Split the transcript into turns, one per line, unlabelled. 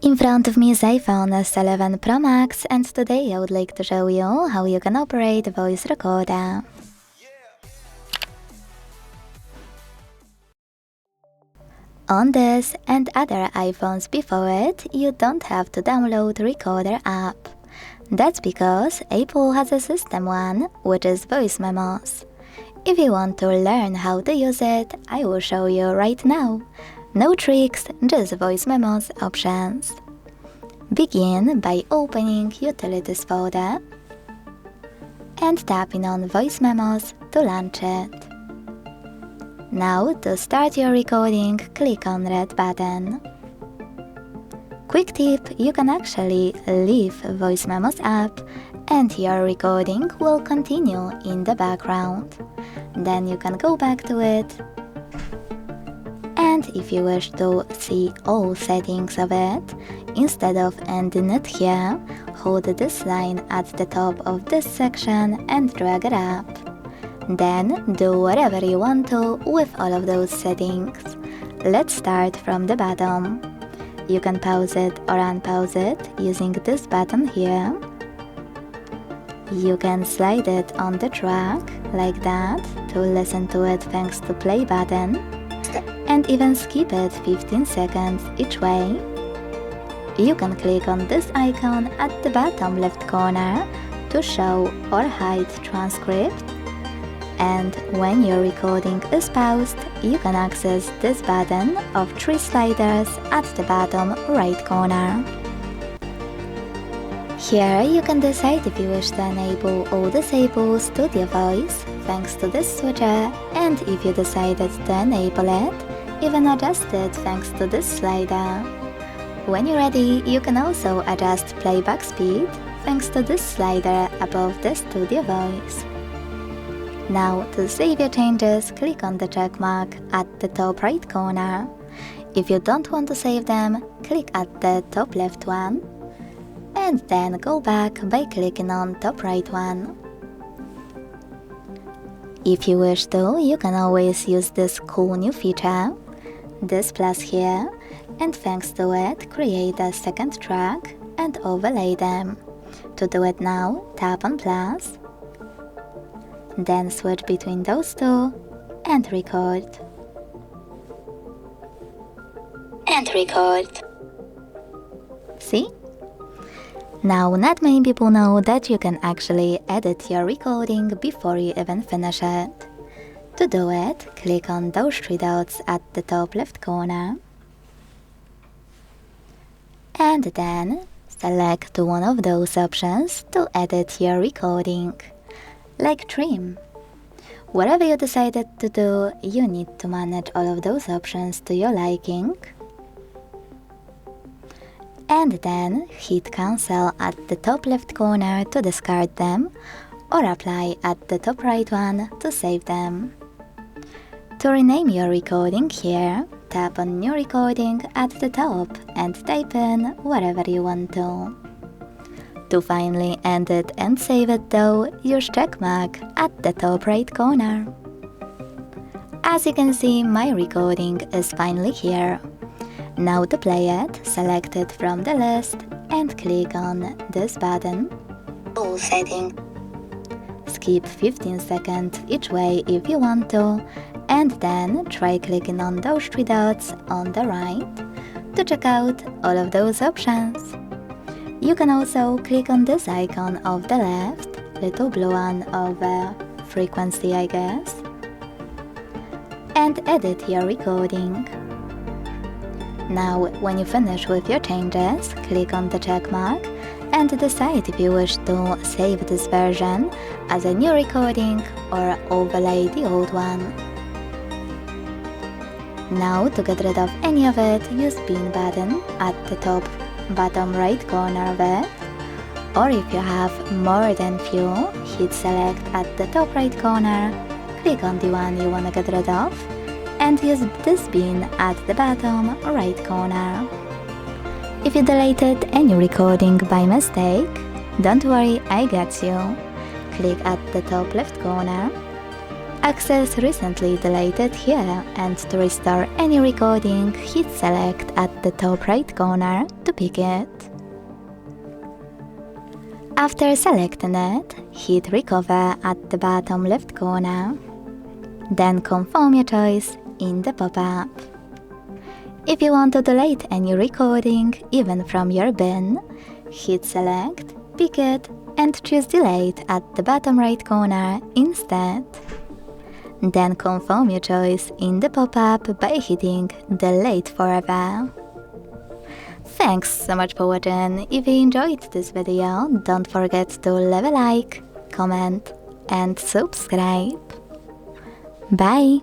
In front of me is iPhone S11 Pro Max, and today I would like to show you how you can operate a voice recorder. On this and other iPhones before it, you don't have to download Recorder app. That's because Apple has a system one, which is Voice Memos. If you want to learn how to use it, I will show you right now. No tricks, just Voice Memos options. Begin by opening Utilities folder and tapping on Voice Memos to launch it. Now, to start your recording, click on red button. Quick tip, you can actually leave Voice Memos app and your recording will continue in the background. Then you can go back to it. And if you wish to see all settings of it, instead of ending it here, hold this line at the top of this section and drag it up. Then do whatever you want to with all of those settings. Let's start from the bottom. You can pause it or unpause it using this button here. You can slide it on the track like that to listen to it thanks to play button, and even skip it 15 seconds each way. You can click on this icon at the bottom left corner to show or hide transcript, and when your recording is paused, you can access this button of 3 sliders at the bottom right corner. Here you can decide if you wish to enable or disable Studio Voice thanks to this switcher, and if you decided to enable it, even adjust it thanks to this slider. When you're ready, you can also adjust playback speed thanks to this slider above the Studio Voice. Now, to save your changes, click on the check mark at the top right corner. If you don't want to save them, click at the top left one, and then go back by clicking on top right one. If you wish to, you can always use this cool new feature, this plus here, and thanks to it, create a second track and overlay them. To do it now, tap on plus, then switch between those two and record. See? Now, not many people know that you can actually edit your recording before you even finish it. To do it, click on those 3 dots at the top left corner, and then select one of those options to edit your recording, like trim. Whatever you decided to do, you need to manage all of those options to your liking, and then hit cancel at the top left corner to discard them, or apply at the top right one to save them. To rename your recording here, tap on new recording at the top and type in whatever you want to. To finally end it and save it though, use check mark at the top right corner. As you can see, my recording is finally here. Now to play it, select it from the list and click on this button. All setting. Skip 15 seconds each way if you want to, and then try clicking on those 3 dots on the right to check out all of those options. You can also click on this icon of the left, little blue one of frequency I guess, and edit your recording. Now, when you finish with your changes, click on the check mark and decide if you wish to save this version as a new recording or overlay the old one. Now, to get rid of any of it, use bin button at the top bottom right corner of it, or if you have more than few, hit select at the top right corner, click on the one you want to get rid of, and use this bin at the bottom right corner. If you deleted any recording by mistake, don't worry, I got you. Click at the top left corner, Access recently deleted here, and to restore any recording, hit select at the top right corner to pick it. After selecting it, hit recover at the bottom left corner. Then confirm your choice in the pop-up. If you want to delete any recording, even from your bin, hit select, pick it, and choose delete at the bottom right corner instead. Then confirm your choice in the pop-up by hitting delete forever. Thanks so much for watching. If you enjoyed this video, don't forget to leave a like, comment, and subscribe. Bye!